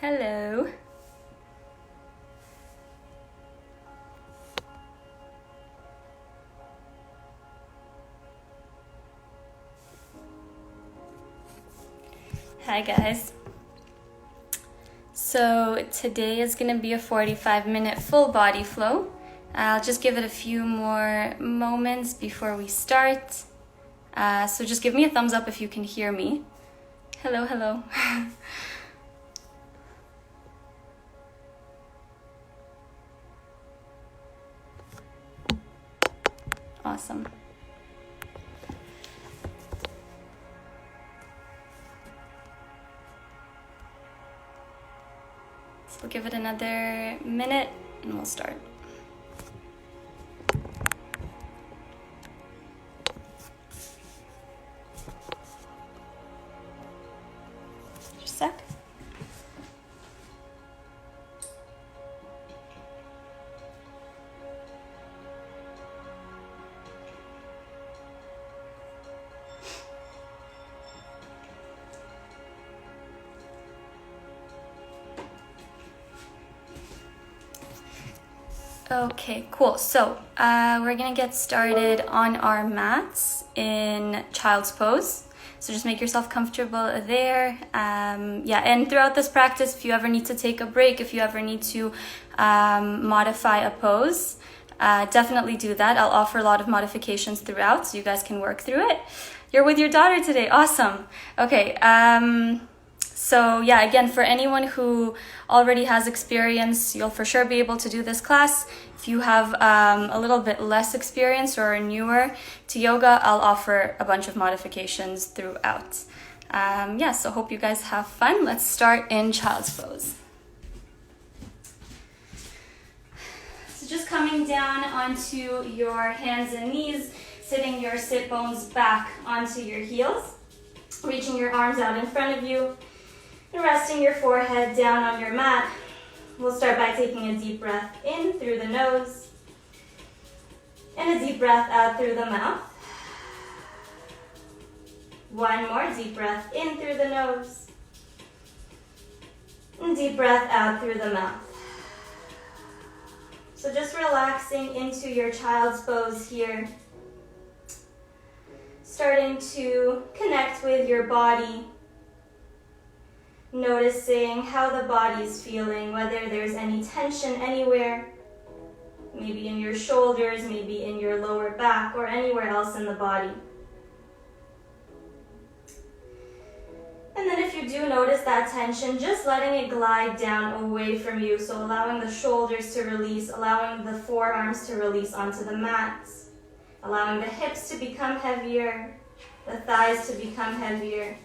Hello. Hi guys. So today is going to be a 45-minute full body flow. I'll just give it a few more moments before we start. So just give me a thumbs up if you can hear me. Hello, hello. Awesome. So we'll give it another minute and we'll start. Just a sec. Okay, cool. So we're gonna get started on our mats in child's pose. So just make yourself comfortable there. And throughout this practice, if you ever need to take a break, if you ever need to modify a pose, definitely do that. I'll offer a lot of modifications throughout so you guys can work through it. You're with your daughter today. Awesome. Okay. So yeah, again, for anyone who already has experience, you'll for sure be able to do this class. If you have a little bit less experience or are newer to yoga, I'll offer a bunch of modifications throughout. So hope you guys have fun. Let's start in child's pose. So just coming down onto your hands and knees, sitting your sit bones back onto your heels, reaching your arms out in front of you, and resting your forehead down on your mat. We'll start by taking a deep breath in through the nose and a deep breath out through the mouth. One more deep breath in through the nose and deep breath out through the mouth. So just relaxing into your child's pose here. Starting to connect with your body. Noticing how the body's feeling, whether there's any tension anywhere, maybe in your shoulders, maybe in your lower back, or anywhere else in the body. And then if you do notice that tension, just letting it glide down away from you, so allowing the shoulders to release, allowing the forearms to release onto the mat, allowing the hips to become heavier, the thighs to become heavier.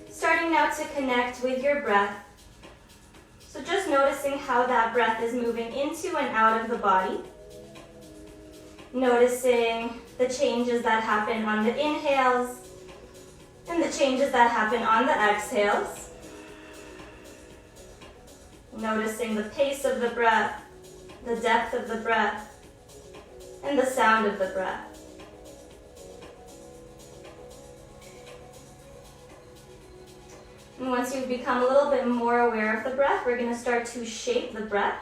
Starting now to connect with your breath. So just noticing how that breath is moving into and out of the body. Noticing the changes that happen on the inhales and the changes that happen on the exhales. Noticing the pace of the breath, the depth of the breath, and the sound of the breath. And once you've become a little bit more aware of the breath, we're going to start to shape the breath.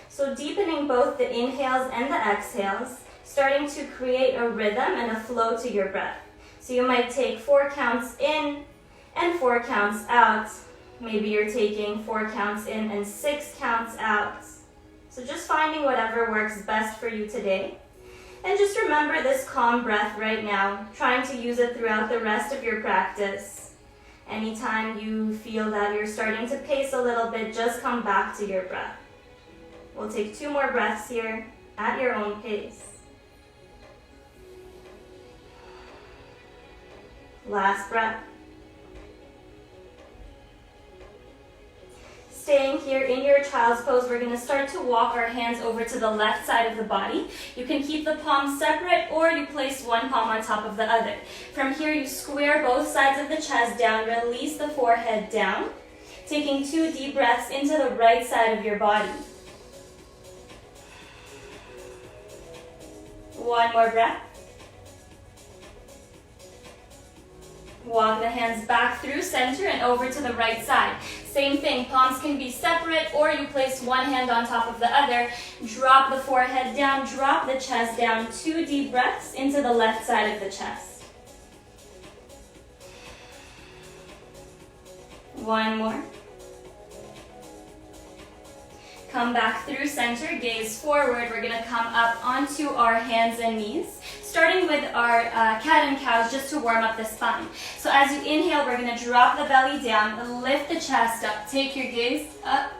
So deepening both the inhales and the exhales, starting to create a rhythm and a flow to your breath. So you might take 4 counts in and 4 counts out. Maybe you're taking 4 counts in and 6 counts out. So just finding whatever works best for you today. And just remember this calm breath right now, trying to use it throughout the rest of your practice. Anytime you feel that you're starting to pace a little bit, just come back to your breath. We'll take 2 more breaths here at your own pace. Last breath. Staying here in your child's pose, we're going to start to walk our hands over to the left side of the body. You can keep the palms separate or you place one palm on top of the other. From here, you square both sides of the chest down, release the forehead down, taking 2 deep breaths into the right side of your body. One more breath. Walk the hands back through center and over to the right side. Same thing, palms can be separate or you place one hand on top of the other. Drop the forehead down, drop the chest down. 2 deep breaths into the left side of the chest. One more. Come back through center, gaze forward. We're gonna come up onto our hands and knees, starting with our cat and cows just to warm up the spine. So as you inhale, we're gonna drop the belly down, lift the chest up, take your gaze up.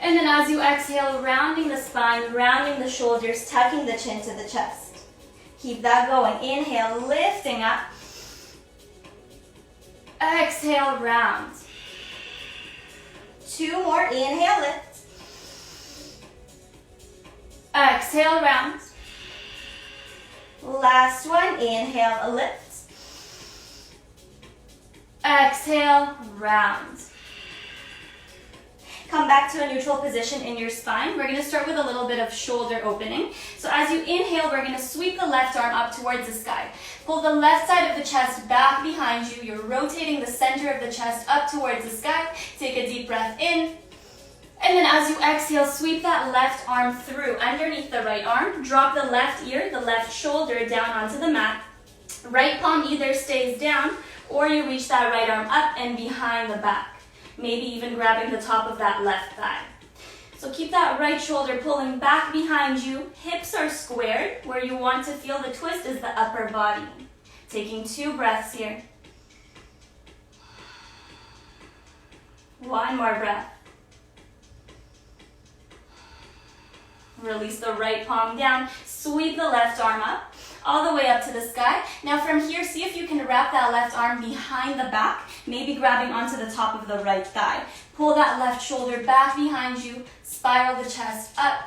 And then as you exhale, rounding the spine, rounding the shoulders, tucking the chin to the chest. Keep that going. Inhale, lifting up. Exhale, round. 2 more, inhale, lift. Exhale, round. Last one, inhale, lift. Exhale, round. Come back to a neutral position in your spine. We're gonna start with a little bit of shoulder opening. So as you inhale, we're gonna sweep the left arm up towards the sky. Pull the left side of the chest back behind you. You're rotating the center of the chest up towards the sky. Take a deep breath in. And then as you exhale, sweep that left arm through underneath the right arm. Drop the left ear, the left shoulder down onto the mat. Right palm either stays down or you reach that right arm up and behind the back. Maybe even grabbing the top of that left thigh. So keep that right shoulder pulling back behind you. Hips are squared. Where you want to feel the twist is the upper body. Taking 2 breaths here. One more breath. Release the right palm down, sweep the left arm up, all the way up to the sky. Now from here, see if you can wrap that left arm behind the back, maybe grabbing onto the top of the right thigh. Pull that left shoulder back behind you, spiral the chest up.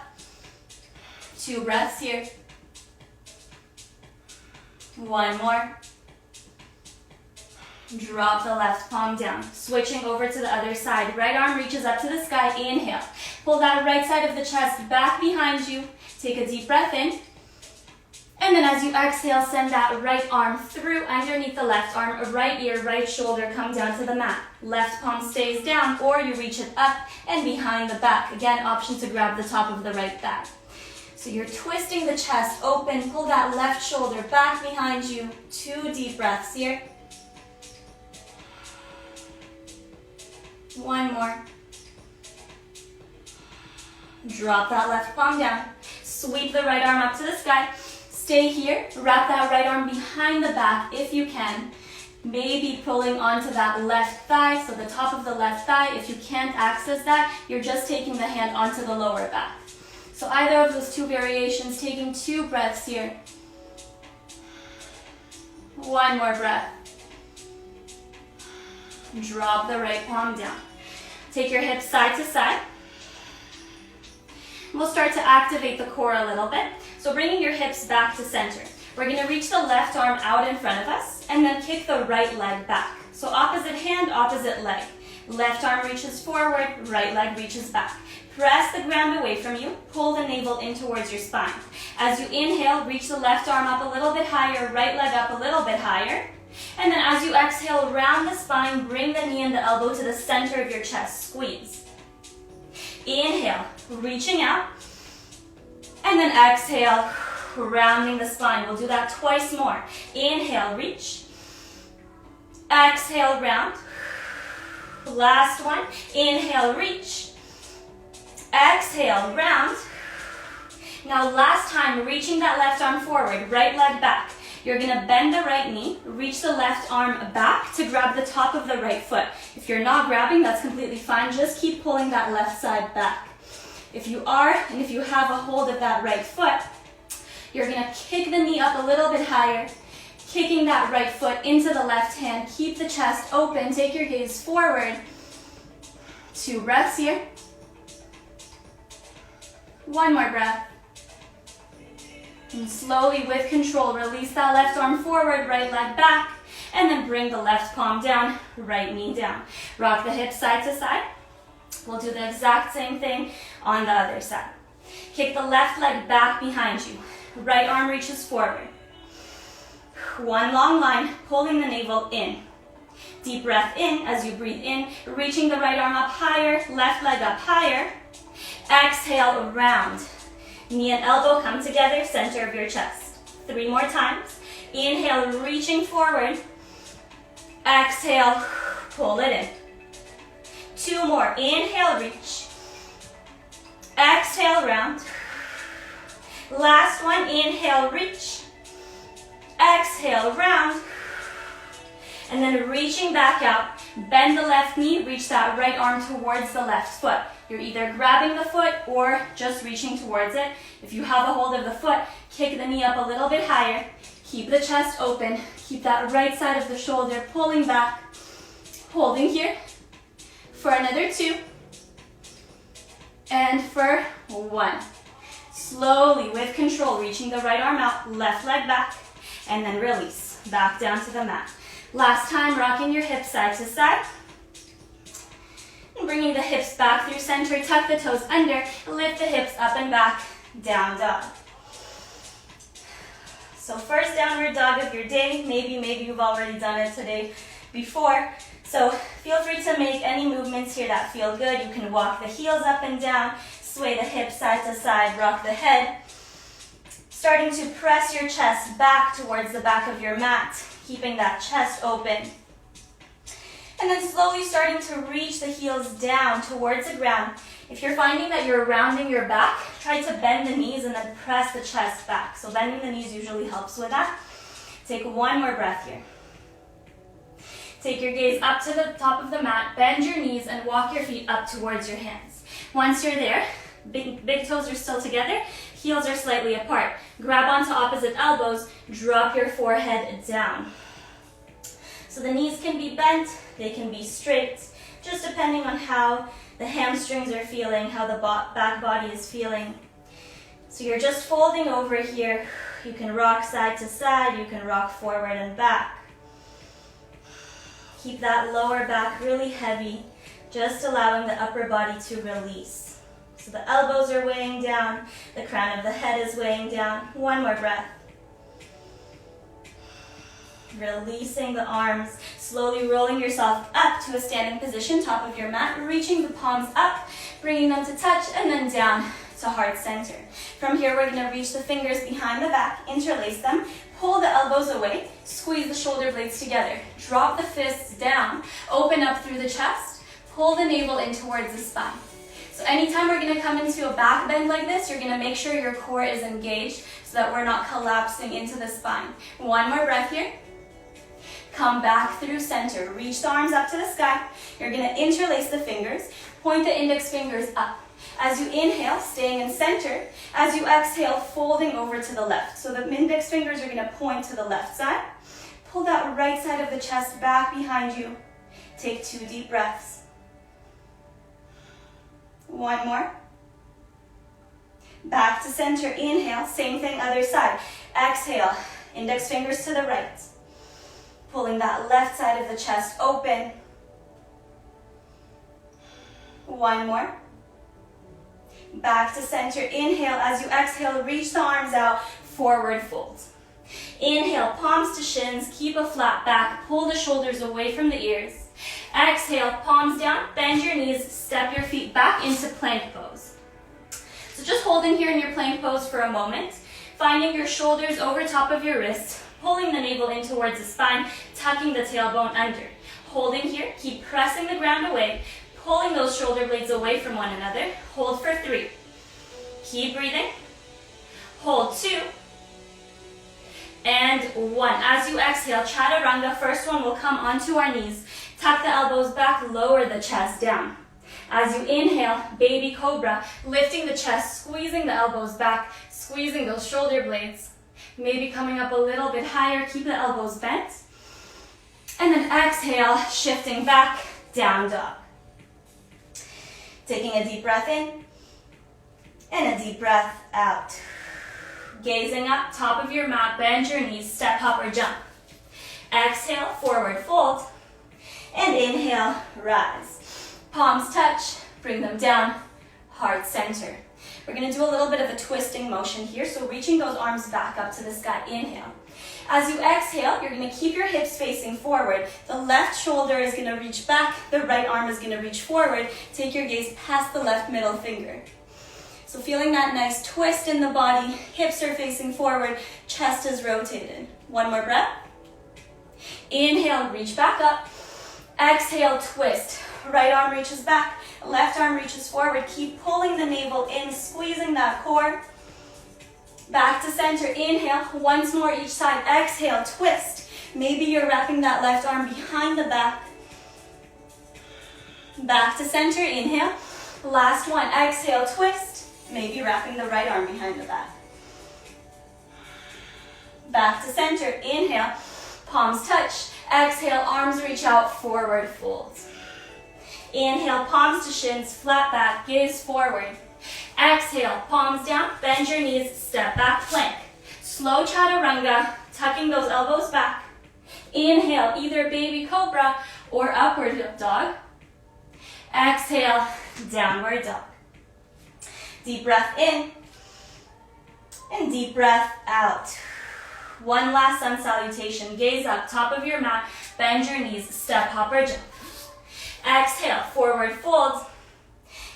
2 breaths here. One more. Drop the left palm down. Switching over to the other side. Right arm reaches up to the sky. Inhale. Pull that right side of the chest back behind you. Take a deep breath in. And then as you exhale, send that right arm through underneath the left arm. Right ear, right shoulder, come down to the mat. Left palm stays down or you reach it up and behind the back. Again, option to grab the top of the right thigh. So you're twisting the chest open. Pull that left shoulder back behind you. 2 deep breaths here. One more. Drop that left palm down. Sweep the right arm up to the sky. Stay here. Wrap that right arm behind the back if you can. Maybe pulling onto that left thigh, so the top of the left thigh. If you can't access that, you're just taking the hand onto the lower back. So either of those 2 variations, taking 2 breaths here. One more breath. Drop the right palm down. Take your hips side to side. We'll start to activate the core a little bit. So bringing your hips back to center. We're going to reach the left arm out in front of us and then kick the right leg back. So opposite hand, opposite leg. Left arm reaches forward, right leg reaches back. Press the ground away from you. Pull the navel in towards your spine. As you inhale, reach the left arm up a little bit higher, right leg up a little bit higher. And then as you exhale, round the spine, bring the knee and the elbow to the center of your chest. Squeeze. Inhale, reaching out. And then exhale, rounding the spine. We'll do that twice more. Inhale, reach. Exhale, round. Last one. Inhale, reach. Exhale, round. Now last time, reaching that left arm forward, right leg back. You're gonna bend the right knee, reach the left arm back to grab the top of the right foot. If you're not grabbing, that's completely fine. Just keep pulling that left side back. If you are, and if you have a hold of that right foot, you're gonna kick the knee up a little bit higher, kicking that right foot into the left hand. Keep the chest open, take your gaze forward. 2 breaths here. One more breath. And slowly, with control, release that left arm forward, right leg back, and then bring the left palm down, right knee down. Rock the hips side to side. We'll do the exact same thing on the other side. Kick the left leg back behind you. Right arm reaches forward. One long line, pulling the navel in. Deep breath in as you breathe in, reaching the right arm up higher, left leg up higher. Exhale, round. Knee and elbow come together, center of your chest. 3 more times. Inhale, reaching forward. Exhale, pull it in. 2 more. Inhale, reach. Exhale, round. Last one. Inhale, reach. Exhale, round. And then reaching back out. Bend the left knee, reach that right arm towards the left foot. You're either grabbing the foot or just reaching towards it. If you have a hold of the foot, kick the knee up a little bit higher. Keep the chest open. Keep that right side of the shoulder pulling back. Holding here for another 2. And for 1. Slowly, with control, reaching the right arm out, left leg back, and then release. Back down to the mat. Last time, rocking your hips side to side. And bringing the hips back through center, tuck the toes under, lift the hips up and back, down dog. So first downward dog of your day. Maybe you've already done it today before. So feel free to make any movements here that feel good. You can walk the heels up and down, sway the hips side to side, rock the head. Starting to press your chest back towards the back of your mat, keeping that chest open. And then slowly starting to reach the heels down towards the ground. If you're finding that you're rounding your back, try to bend the knees and then press the chest back. So bending the knees usually helps with that. Take 1 more breath here. Take your gaze up to the top of the mat, bend your knees and walk your feet up towards your hands. Once you're there, big toes are still together, heels are slightly apart. Grab onto opposite elbows, drop your forehead down. So the knees can be bent, they can be straight, just depending on how the hamstrings are feeling, how the back body is feeling. So you're just folding over here. You can rock side to side, you can rock forward and back. Keep that lower back really heavy, just allowing the upper body to release. So the elbows are weighing down, the crown of the head is weighing down. 1 more breath. Releasing the arms, slowly rolling yourself up to a standing position, top of your mat, reaching the palms up, bringing them to touch, and then down to heart center. From here, we're going to reach the fingers behind the back, interlace them, pull the elbows away, squeeze the shoulder blades together, drop the fists down, open up through the chest, pull the navel in towards the spine. So anytime we're going to come into a back bend like this, you're going to make sure your core is engaged so that we're not collapsing into the spine. 1 more breath here. Come back through center. Reach the arms up to the sky. You're going to interlace the fingers. Point the index fingers up. As you inhale, staying in center. As you exhale, folding over to the left. So the index fingers are going to point to the left side. Pull that right side of the chest back behind you. Take 2 deep breaths. 1 more. Back to center. Inhale. Same thing, other side. Exhale. Index fingers to the right. Pulling that left side of the chest open. 1 more. Back to center. Inhale. As you exhale, reach the arms out. Forward fold. Inhale, palms to shins. Keep a flat back. Pull the shoulders away from the ears. Exhale, palms down. Bend your knees. Step your feet back into plank pose. So just holding here in your plank pose for a moment. Finding your shoulders over top of your wrists. Pulling the navel in towards the spine, tucking the tailbone under. Holding here, keep pressing the ground away, pulling those shoulder blades away from one another. Hold for 3. Keep breathing. Hold 2. And 1. As you exhale, chaturanga, first one will come onto our knees. Tuck the elbows back, lower the chest down. As you inhale, baby cobra, lifting the chest, squeezing the elbows back, squeezing those shoulder blades. Maybe coming up a little bit higher, keep the elbows bent. And then exhale, shifting back, down dog. Taking a deep breath in, and a deep breath out. Gazing up, top of your mat, bend your knees, step, hop, or jump. Exhale, forward fold. And inhale, rise. Palms touch, bring them down, heart center. We're gonna do a little bit of a twisting motion here, so reaching those arms back up to the sky. Inhale. As you exhale, you're gonna keep your hips facing forward. The left shoulder is gonna reach back, the right arm is gonna reach forward. Take your gaze past the left middle finger. So feeling that nice twist in the body, hips are facing forward, chest is rotated. One more breath. Inhale, reach back up. Exhale, twist. Right arm reaches back, left arm reaches forward. Keep pulling the navel in, squeezing that core. Back to center, inhale, once more each side. Exhale, twist. Maybe you're wrapping that left arm behind the back. Back to center, inhale. Last one, exhale, twist. Maybe wrapping the right arm behind the back. Back to center, inhale, palms touch. Exhale, arms reach out, forward fold. Inhale, palms to shins, flat back, gaze forward. Exhale, palms down, bend your knees, step back, plank. Slow chaturanga, tucking those elbows back. Inhale, either baby cobra or upward dog. Exhale, downward dog. Deep breath in and deep breath out. One last sun salutation, gaze up, top of your mat, bend your knees, step, hop or jump. Exhale, forward fold.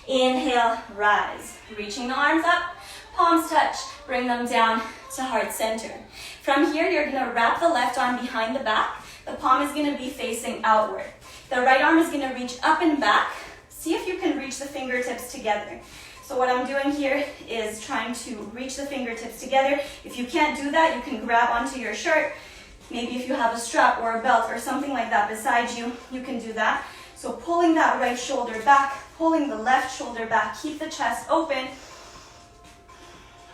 Inhale, rise. Reaching the arms up, palms touch, bring them down to heart center. From here, you're gonna wrap the left arm behind the back. The palm is gonna be facing outward. The right arm is gonna reach up and back. See if you can reach the fingertips together. So what I'm doing here is trying to reach the fingertips together. If you can't do that, you can grab onto your shirt. Maybe if you have a strap or a belt or something like that beside you, you can do that. So pulling that right shoulder back, pulling the left shoulder back, keep the chest open.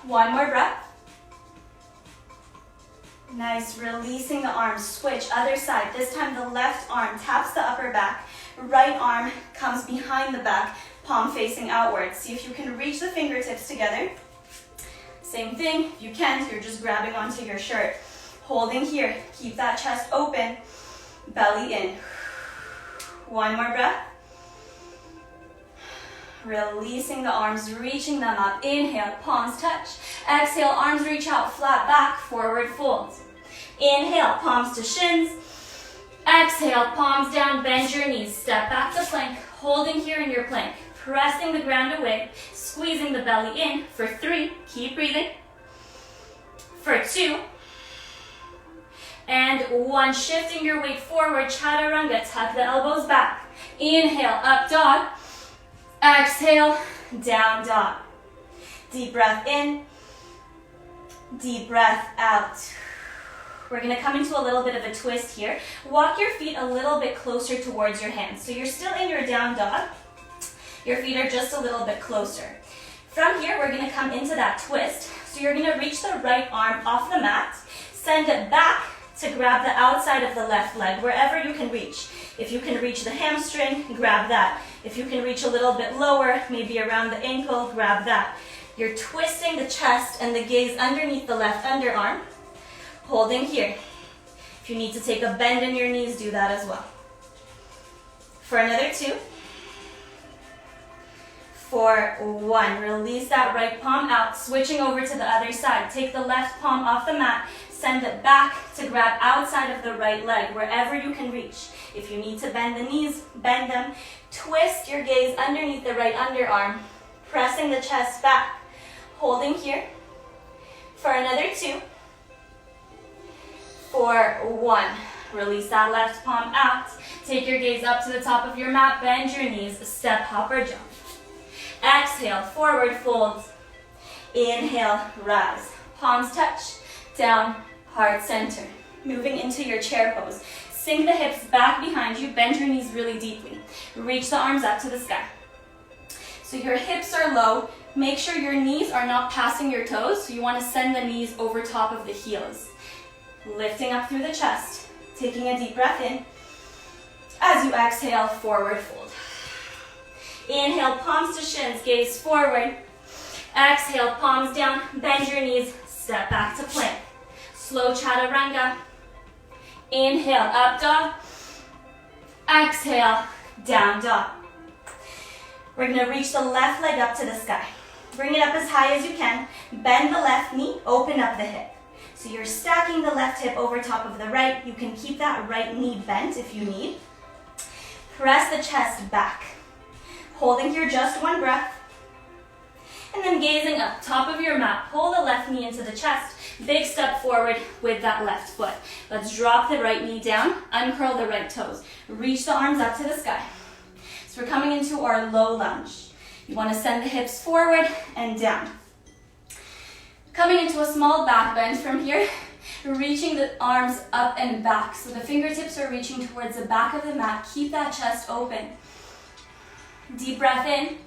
One more breath. Nice, releasing the arms, switch, other side. This time the left arm taps the upper back, right arm comes behind the back, palm facing outward. See if you can reach the fingertips together. Same thing, if you can't, you're just grabbing onto your shirt. Holding here, keep that chest open, belly in. One more breath. Releasing the arms, reaching them up. Inhale, palms touch. Exhale, arms reach out, flat back, forward fold. Inhale, palms to shins. Exhale, palms down, bend your knees, step back to plank, holding here in your plank, pressing the ground away, squeezing the belly in. For 3, keep breathing. For 2, and 1, shifting your weight forward, chaturanga, tuck the elbows back. Inhale, up dog. Exhale, down dog. Deep breath in, deep breath out. We're gonna come into a little bit of a twist here. Walk your feet a little bit closer towards your hands. So you're still in your down dog. Your feet are just a little bit closer. From here, we're gonna come into that twist. So you're gonna reach the right arm off the mat, send it back to grab the outside of the left leg, wherever you can reach. If you can reach the hamstring, grab that. If you can reach a little bit lower, maybe around the ankle, grab that. You're twisting the chest and the gaze underneath the left underarm, holding here. If you need to take a bend in your knees, do that as well. For another 2. For 1, release that right palm out, switching over to the other side. Take the left palm off the mat, send it back to grab outside of the right leg, wherever you can reach. If you need to bend the knees, bend them. Twist your gaze underneath the right underarm, pressing the chest back, holding here. For another 2. For 1, release that left palm out. Take your gaze up to the top of your mat, bend your knees, step, hop, or jump. Exhale, forward fold. Inhale, rise. Palms touch, down, heart center. Moving into your chair pose. Sink the hips back behind you, bend your knees really deeply. Reach the arms up to the sky. So your hips are low. Make sure your knees are not passing your toes, so you want to send the knees over top of the heels. Lifting up through the chest, taking a deep breath in. As you exhale, forward fold. Inhale, palms to shins, gaze forward. Exhale, palms down, bend your knees, step back to plank. Slow chaturanga. Inhale, up dog. Exhale, down dog. We're gonna reach the left leg up to the sky. Bring it up as high as you can. Bend the left knee, open up the hip. So you're stacking the left hip over top of the right. You can keep that right knee bent if you need. Press the chest back. Holding here just one breath. And then gazing up, top of your mat. Pull the left knee into the chest. Big step forward with that left foot. Let's drop the right knee down, uncurl the right toes. Reach the arms up to the sky. So we're coming into our low lunge. You want to send the hips forward and down. Coming into a small back bend from here, reaching the arms up and back. So the fingertips are reaching towards the back of the mat. Keep that chest open. Deep breath in.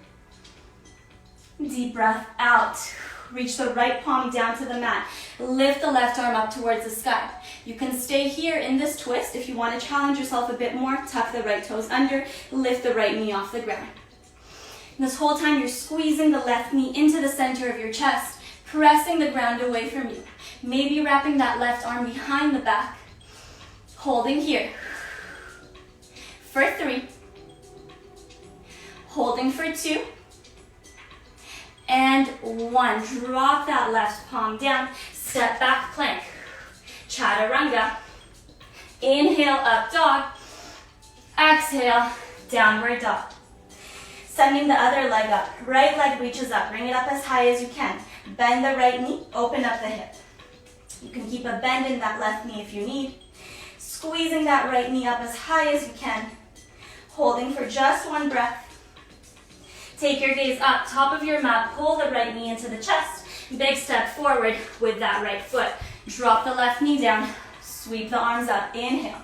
Deep breath out. Reach the right palm down to the mat. Lift the left arm up towards the sky. You can stay here in this twist. If you want to challenge yourself a bit more, tuck the right toes under, lift the right knee off the ground. And this whole time you're squeezing the left knee into the center of your chest, pressing the ground away from you. Maybe wrapping that left arm behind the back. Holding here. For 3. Holding for 2. And 1. Drop that left palm down. Step back plank. Chaturanga. Inhale, up dog. Exhale, downward dog. Sending the other leg up. Right leg reaches up. Bring it up as high as you can. Bend the right knee. Open up the hip. You can keep a bend in that left knee if you need. Squeezing that right knee up as high as you can. Holding for just one breath. Take your gaze up, top of your mat, pull the right knee into the chest. Big step forward with that right foot. Drop the left knee down, sweep the arms up, inhale.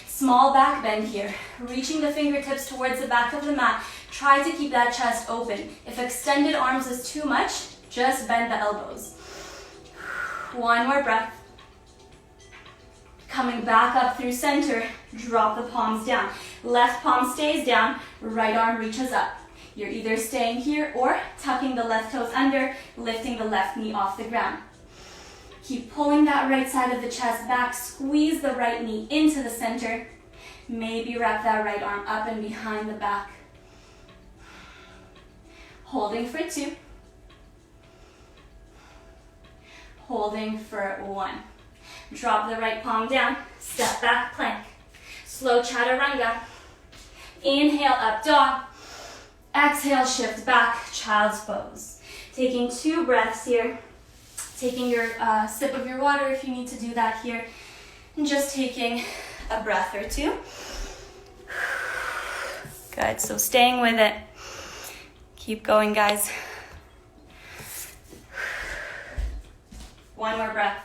Small back bend here, reaching the fingertips towards the back of the mat. Try to keep that chest open. If extended arms is too much, just bend the elbows. One more breath. Coming back up through center, drop the palms down. Left palm stays down, right arm reaches up. You're either staying here or tucking the left toes under, lifting the left knee off the ground. Keep pulling that right side of the chest back, squeeze the right knee into the center. Maybe wrap that right arm up and behind the back. Holding for 2. Holding for 1. Drop the right palm down, step back plank. Slow chaturanga. Inhale, up dog. Exhale, shift back, child's pose. Taking 2 breaths here. Taking your sip of your water if you need to do that here. And just taking a breath or 2. Good, so staying with it. Keep going, guys. One more breath.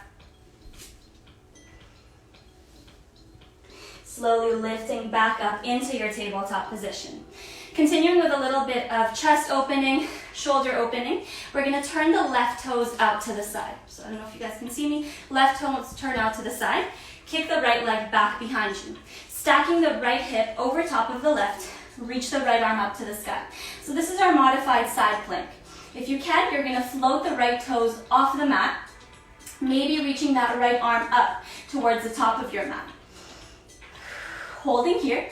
Slowly lifting back up into your tabletop position. Continuing with a little bit of chest opening, shoulder opening, we're going to turn the left toes out to the side. So I don't know if you guys can see me. Left toes turn out to the side. Kick the right leg back behind you. Stacking the right hip over top of the left. Reach the right arm up to the sky. So this is our modified side plank. If you can, you're going to float the right toes off the mat. Maybe reaching that right arm up towards the top of your mat. Holding here.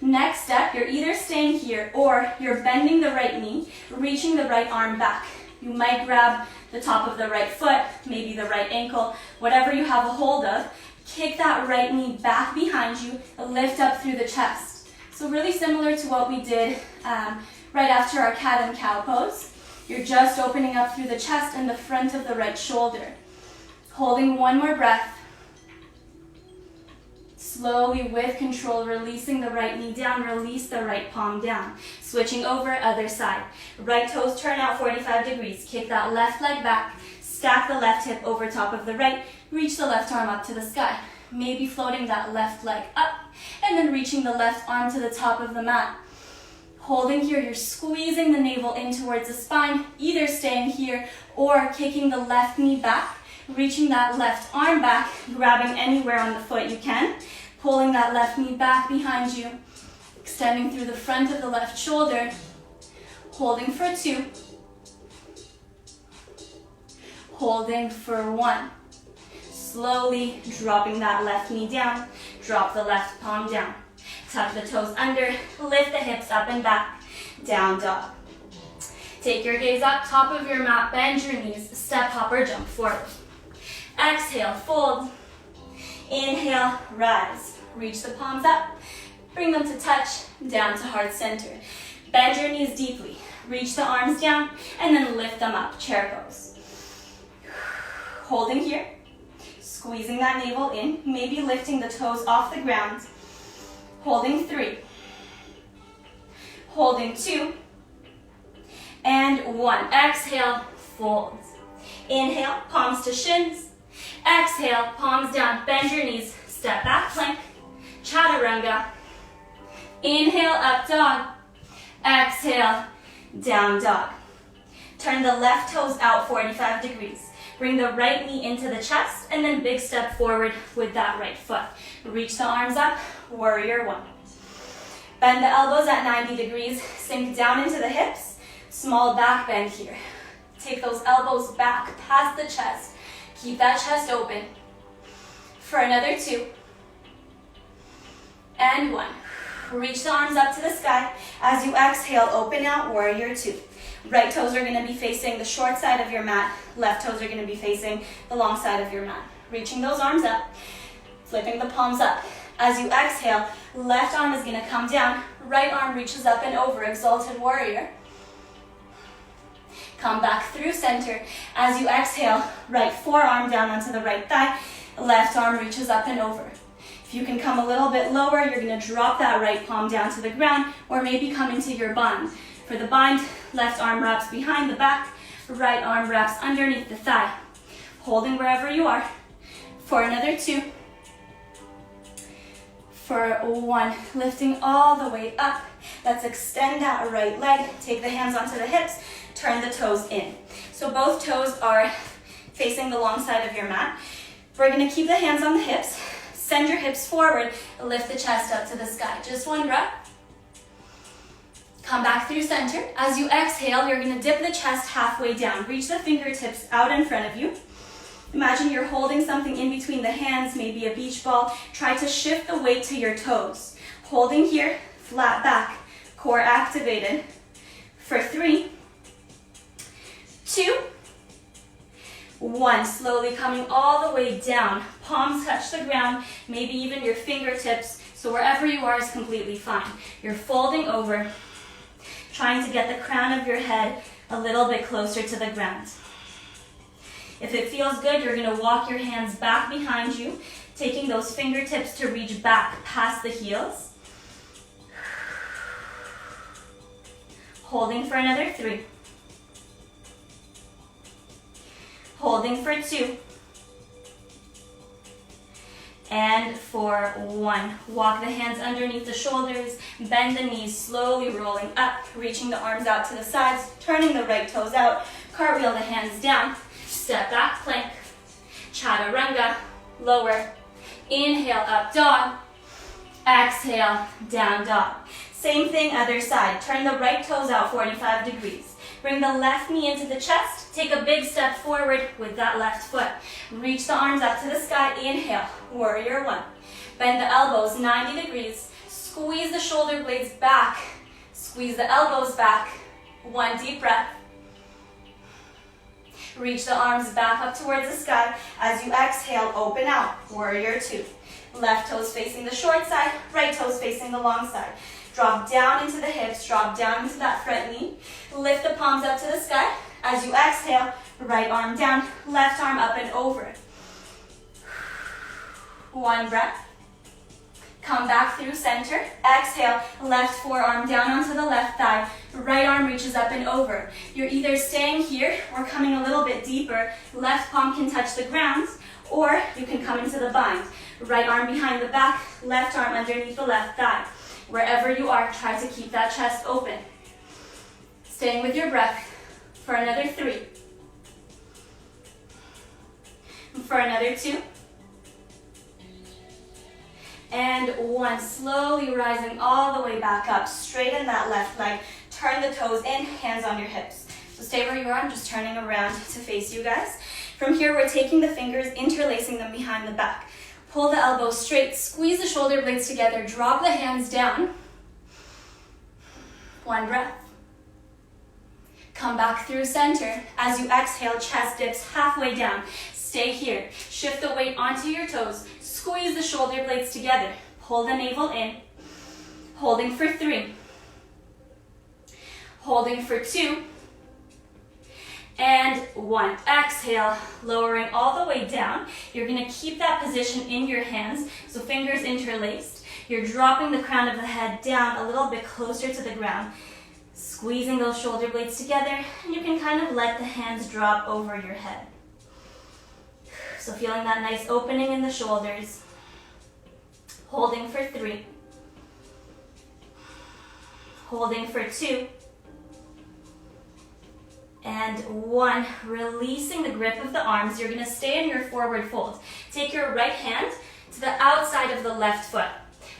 Next step, you're either staying here or you're bending the right knee, reaching the right arm back. You might grab the top of the right foot, maybe the right ankle, whatever you have a hold of. Kick that right knee back behind you, lift up through the chest. So really similar to what we did right after our cat and cow pose. You're just opening up through the chest and the front of the right shoulder. Holding one more breath. Slowly, with control, releasing the right knee down, release the right palm down. Switching over, other side. Right toes turn out 45 degrees. Kick that left leg back. Stack the left hip over top of the right. Reach the left arm up to the sky. Maybe floating that left leg up. And then reaching the left arm to the top of the mat. Holding here, you're squeezing the navel in towards the spine. Either staying here or kicking the left knee back. Reaching that left arm back. Grabbing anywhere on the foot you can. Pulling that left knee back behind you, extending through the front of the left shoulder, holding for 2, holding for 1. Slowly dropping that left knee down, drop the left palm down. Tuck the toes under, lift the hips up and back, down dog. Take your gaze up, top of your mat, bend your knees, step, hop, or jump forward. Exhale, fold. Inhale, rise. Reach the palms up, bring them to touch, down to heart center. Bend your knees deeply, reach the arms down, and then lift them up, chair pose. Holding here, squeezing that navel in, maybe lifting the toes off the ground. Holding 3. Holding 2. And 1. Exhale, fold. Inhale, palms to shins. Exhale, palms down, bend your knees, step back plank, chaturanga. Inhale, up dog. Exhale, down dog. Turn the left toes out 45 degrees. Bring the right knee into the chest, and then big step forward with that right foot. Reach the arms up, warrior 1. Bend the elbows at 90 degrees, sink down into the hips, small back bend here. Take those elbows back past the chest. Keep that chest open. For another 2. And 1. Reach the arms up to the sky. As you exhale, open out, warrior 2. Right toes are going to be facing the short side of your mat. Left toes are going to be facing the long side of your mat. Reaching those arms up, flipping the palms up. As you exhale, left arm is going to come down. Right arm reaches up and over, exalted warrior. Come back through center. As you exhale, right forearm down onto the right thigh. Left arm reaches up and over. If you can come a little bit lower, you're going to drop that right palm down to the ground, or maybe come into your bind. For the bind, left arm wraps behind the back, right arm wraps underneath the thigh. Holding wherever you are. For another 2. For 1, lifting all the way up. Let's extend that right leg. Take the hands onto the hips, turn the toes in. So both toes are facing the long side of your mat. We're going to keep the hands on the hips. Send your hips forward, lift the chest up to the sky. Just 1 breath. Come back through center. As you exhale, you're going to dip the chest halfway down. Reach the fingertips out in front of you. Imagine you're holding something in between the hands, maybe a beach ball. Try to shift the weight to your toes. Holding here, flat back, core activated. For 3, 2, 1. Slowly coming all the way down. Palms touch the ground, maybe even your fingertips. So wherever you are is completely fine. You're folding over, trying to get the crown of your head a little bit closer to the ground. If it feels good, you're going to walk your hands back behind you, taking those fingertips to reach back past the heels. Holding for another 3. Holding for 2. And for 1. Walk the hands underneath the shoulders, bend the knees, slowly rolling up, reaching the arms out to the sides, turning the right toes out, cartwheel the hands down, step back plank, chaturanga, lower, inhale, up dog, exhale, down dog. Same thing, other side. Turn the right toes out 45 degrees. Bring the left knee into the chest. Take a big step forward with that left foot. Reach the arms up to the sky. Inhale, warrior 1. Bend the elbows 90 degrees. Squeeze the shoulder blades back. Squeeze the elbows back. 1 deep breath. Reach the arms back up towards the sky. As you exhale, open out, warrior 2. Left toes facing the short side, right toes facing the long side. Drop down into the hips, drop down into that front knee. Lift the palms up to the sky. As you exhale, right arm down, left arm up and over. 1 breath. Come back through center. Exhale, left forearm down onto the left thigh. Right arm reaches up and over. You're either staying here or coming a little bit deeper. Left palm can touch the ground, or you can come into the bind. Right arm behind the back, left arm underneath the left thigh. Wherever you are, try to keep that chest open. Staying with your breath for another 3. For another 2. And 1. Slowly rising all the way back up. Straighten that left leg. Turn the toes in, hands on your hips. So stay where you are. I'm just turning around to face you guys. From here, we're taking the fingers, interlacing them behind the back. Pull the elbows straight, squeeze the shoulder blades together, drop the hands down. 1 breath. Come back through center. As you exhale, chest dips halfway down. Stay here. Shift the weight onto your toes. Squeeze the shoulder blades together. Pull the navel in. Holding for 3. Holding for 2. And 1. Exhale, lowering all the way down. You're going to keep that position in your hands, so fingers interlaced. You're dropping the crown of the head down a little bit closer to the ground, squeezing those shoulder blades together, and you can kind of let the hands drop over your head. So feeling that nice opening in the shoulders. Holding for 3. Holding for 2. And 1. Releasing the grip of the arms. You're going to stay in your forward fold. Take your right hand to the outside of the left foot.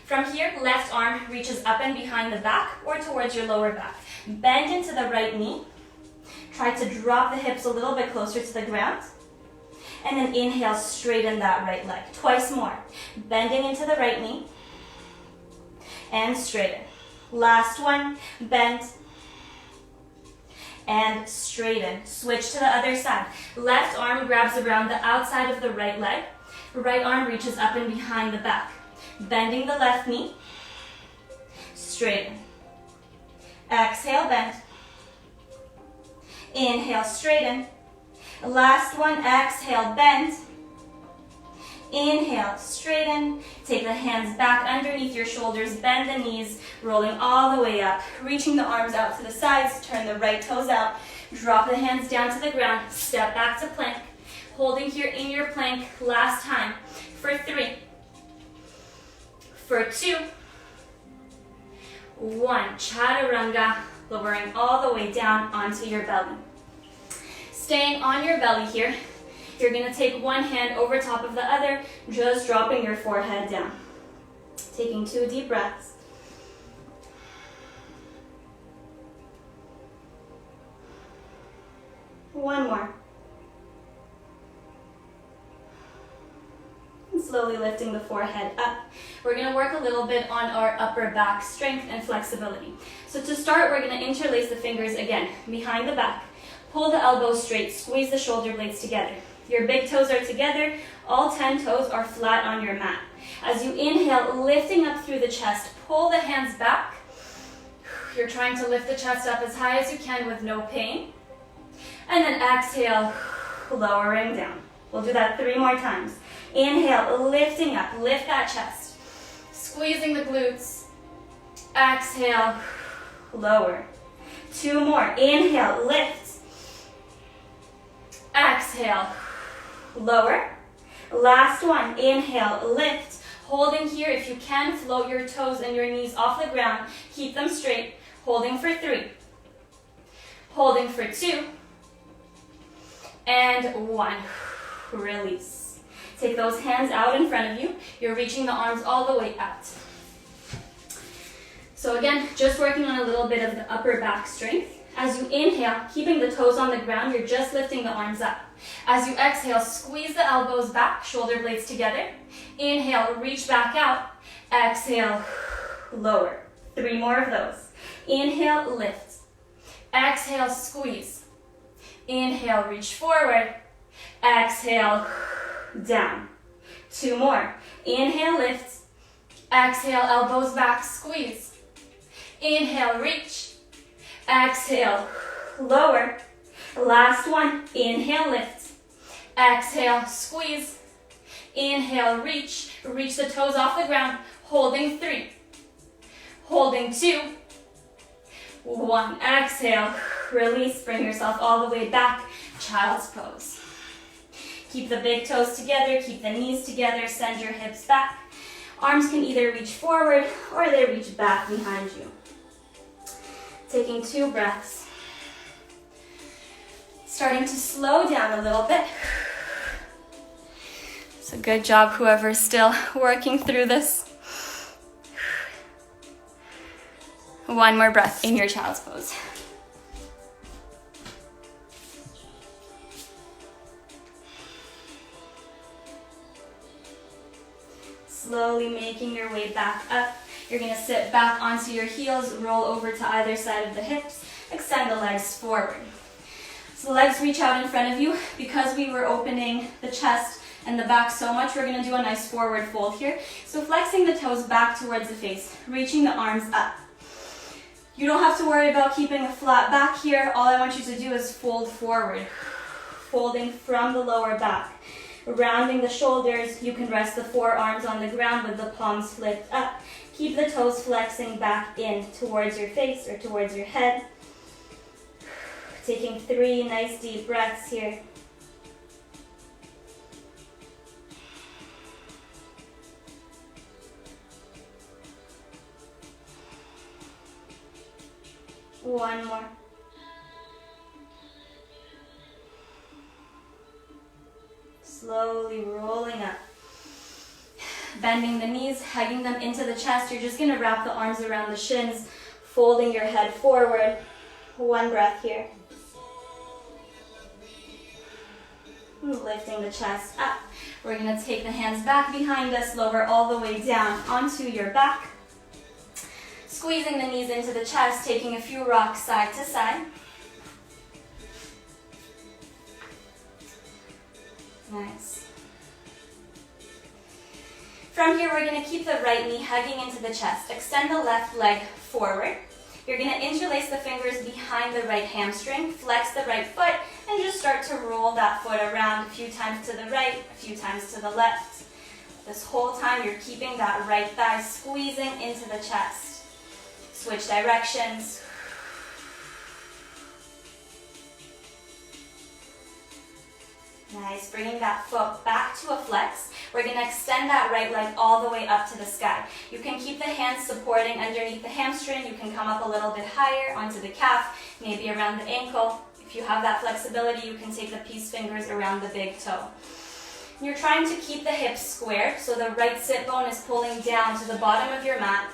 From here, left arm reaches up and behind the back or towards your lower back. Bend into the right knee. Try to drop the hips a little bit closer to the ground. And then inhale, straighten that right leg. Twice more. Bending into the right knee. And straighten. Last one. Bend. And straighten. Switch to the other side. Left arm grabs around the outside of the right leg. Right arm reaches up and behind the back. Bending the left knee. Straighten. Exhale, bend. Inhale, straighten. Last one, exhale, bend. Inhale, straighten. Take the hands back underneath your shoulders, bend the knees, rolling all the way up. Reaching the arms out to the sides, turn the right toes out. Drop the hands down to the ground, step back to plank. Holding here in your plank, last time. For 3. For 2. 1. Chaturanga, lowering all the way down onto your belly. Staying on your belly here, you're going to take one hand over top of the other, just dropping your forehead down. Taking 2 deep breaths. One more. And slowly lifting the forehead up. We're going to work a little bit on our upper back strength and flexibility. So to start, we're going to interlace the fingers again, behind the back. Pull the elbows straight, squeeze the shoulder blades together. Your big toes are together, all 10 toes are flat on your mat. As you inhale, lifting up through the chest, pull the hands back. You're trying to lift the chest up as high as you can with no pain. And then exhale, lowering down. We'll do that 3 more times. Inhale, lifting up, lift that chest. Squeezing the glutes. Exhale, lower. 2 more. Inhale, lift. Exhale, lower. Last one. Inhale, lift. Holding here, if you can, float your toes and your knees off the ground. Keep them straight. Holding for 3. Holding for 2. And 1. Release. Take those hands out in front of you. You're reaching the arms all the way out. So again, just working on a little bit of the upper back strength. As you inhale, keeping the toes on the ground, you're just lifting the arms up. As you exhale, squeeze the elbows back, shoulder blades together. Inhale, reach back out. Exhale, lower. 3 more of those. Inhale, lift. Exhale, squeeze. Inhale, reach forward. Exhale, down. 2 more. Inhale, lift. Exhale, elbows back, squeeze. Inhale, reach. Exhale, lower. Last one. Inhale, lift. Exhale, squeeze. Inhale, reach. Reach the toes off the ground. Holding 3. Holding 2. 1. Exhale, release. Bring yourself all the way back. Child's pose. Keep the big toes together. Keep the knees together. Send your hips back. Arms can either reach forward or they reach back behind you. Taking 2 breaths. Starting to slow down a little bit. So good job, whoever's still working through this. 1 more breath in your child's pose. Slowly making your way back up. You're going to sit back onto your heels, roll over to either side of the hips. extend the legs forward. So the legs reach out in front of you. Because we were opening the chest and the back so much, we're going to do a nice forward fold here. So flexing the toes back towards the face, reaching the arms up. You don't have to worry about keeping a flat back here. All I want you to do is fold forward, folding from the lower back. Rounding the shoulders, you can rest the forearms on the ground with the palms flipped up. Keep the toes flexing back in towards your face or towards your head. Taking 3 nice deep breaths here. One more. Slowly rolling up. Bending the knees, hugging them into the chest. You're just going to wrap the arms around the shins, folding your head forward. One breath here. Lifting the chest up. We're going to take the hands back behind us, lower all the way down onto your back. Squeezing the knees into the chest, taking a few rocks side to side. Nice. From here, we're going to keep the right knee hugging into the chest. Extend the left leg forward. You're going to interlace the fingers behind the right hamstring, flex the right foot, and just start to roll that foot around a few times to the right, a few times to the left. This whole time, you're keeping that right thigh squeezing into the chest. Switch directions. Nice, bringing that foot back to a flex. We're going to extend that right leg all the way up to the sky. You can keep the hands supporting underneath the hamstring. You can come up a little bit higher onto the calf, maybe around the ankle. If you have that flexibility, you can take the peace fingers around the big toe. You're trying to keep the hips squared, so the right sit bone is pulling down to the bottom of your mat.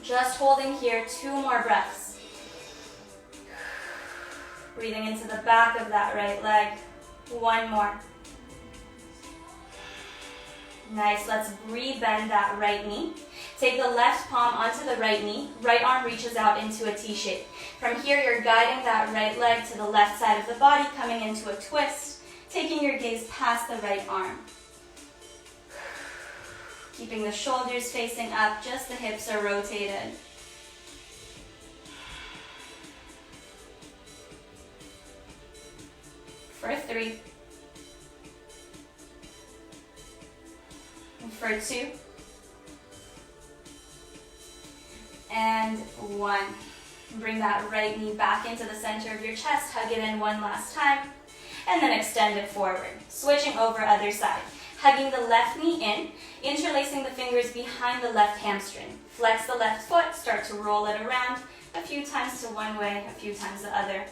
Just holding here, 2 more breaths. Breathing into the back of that right leg. 1 more. Nice, let's re-bend that right knee. Take the left palm onto the right knee. Right arm reaches out into a T shape. From here, you're guiding that right leg to the left side of the body, coming into a twist, taking your gaze past the right arm. Keeping the shoulders facing up, just the hips are rotated. For 3. For 2. And 1. Bring that right knee back into the center of your chest, hug it in one last time, and then extend it forward. Switching over other side. Hugging the left knee in, interlacing the fingers behind the left hamstring. Flex the left foot, start to roll it around, a few times to one way, a few times the other.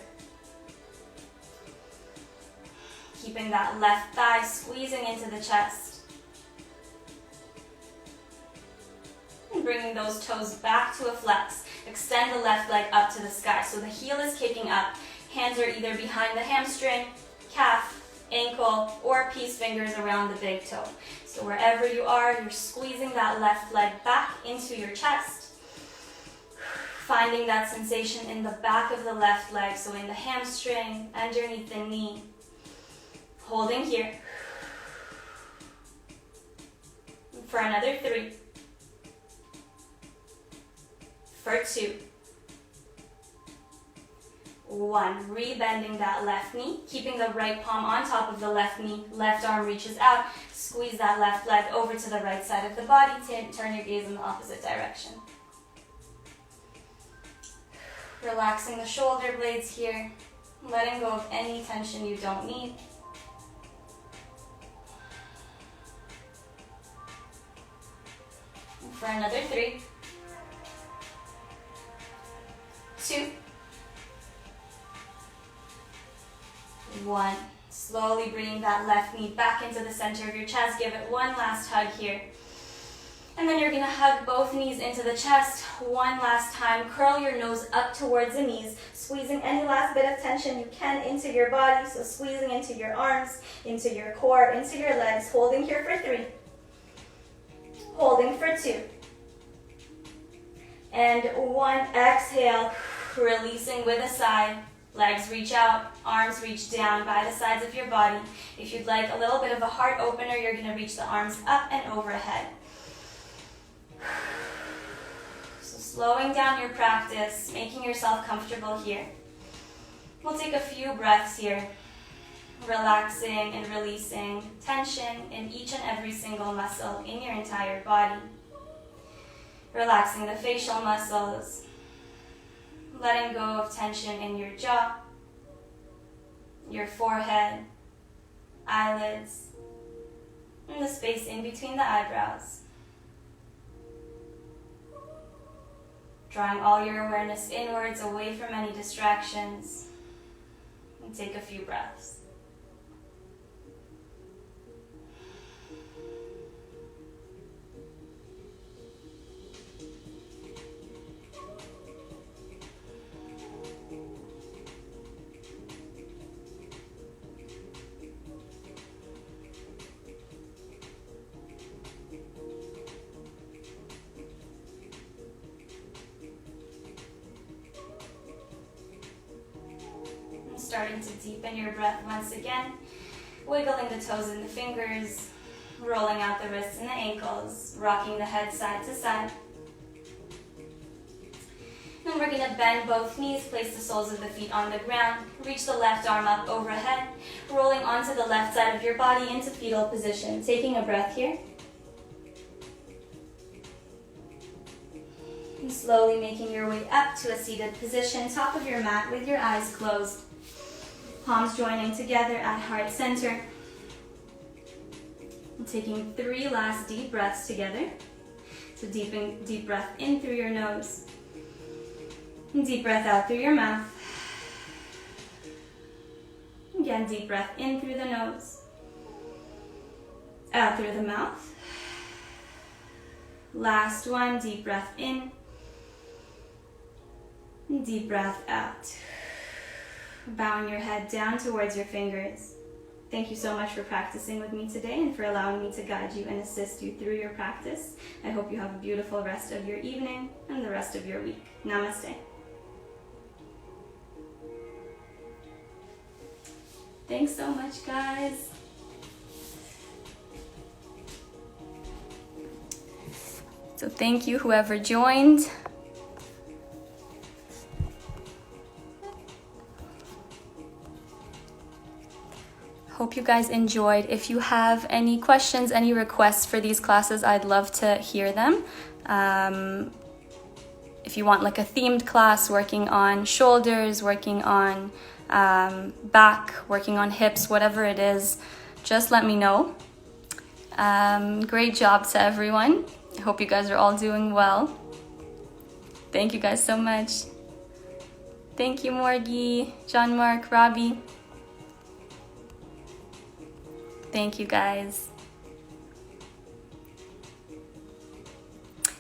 Keeping that left thigh squeezing into the chest. And bringing those toes back to a flex. Extend the left leg up to the sky. So the heel is kicking up. Hands are either behind the hamstring, calf, ankle, or peace fingers around the big toe. So wherever you are, you're squeezing that left leg back into your chest. Finding that sensation in the back of the left leg, so in the hamstring, underneath the knee. Holding here. For another 3. For 2. 1, rebending that left knee, keeping the right palm on top of the left knee, left arm reaches out, squeeze that left leg over to the right side of the body, turn your gaze in the opposite direction. Relaxing the shoulder blades here, letting go of any tension you don't need. For another 3, 2, 1. Slowly bringing that left knee back into the center of your chest. Give it one last hug here. And then you're going to hug both knees into the chest one last time. Curl your nose up towards the knees, squeezing any last bit of tension you can into your body. So squeezing into your arms, into your core, into your legs. Holding here for 3. Holding for 2. And 1. Exhale. Releasing with a sigh. Legs reach out, arms reach down by the sides of your body. If you'd like a little bit of a heart opener, you're going to reach the arms up and overhead. So slowing down your practice, making yourself comfortable here. We'll take a few breaths here, relaxing and releasing tension in each and every single muscle in your entire body. Relaxing the facial muscles, letting go of tension in your jaw, your forehead, eyelids, and the space in between the eyebrows. Drawing all your awareness inwards, away from any distractions, and take a few breaths. Starting to deepen your breath once again, wiggling the toes and the fingers, rolling out the wrists and the ankles, rocking the head side to side. Then we're going to bend both knees, place the soles of the feet on the ground, reach the left arm up overhead, rolling onto the left side of your body into fetal position. Taking a breath here. And slowly making your way up to a seated position, top of your mat with your eyes closed. Palms joining together at heart center. And taking 3 last deep breaths together. So deep breath in through your nose. And deep breath out through your mouth. Again, deep breath in through the nose. Out through the mouth. Last one, deep breath in. And deep breath out. Bowing your head down towards your fingers. Thank you so much for practicing with me today and for allowing me to guide you and assist you through your practice. I hope you have a beautiful rest of your evening and the rest of your week. Namaste. Thanks so much, guys. So thank you, whoever joined. Hope you guys enjoyed. If you have any questions, any requests for these classes, I'd love to hear them. If you want like a themed class working on shoulders, working on back, working on hips, whatever it is, just let me know. Great job to everyone. I hope you guys are all doing well. Thank you guys so much. Thank you, Morgie, John Mark, Robbie. Thank you guys.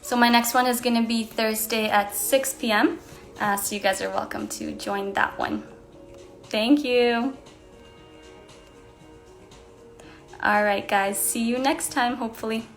So my next one is going to be Thursday at 6 p.m. So you guys are welcome to join that one. Thank you. All right, guys. See you next time, hopefully.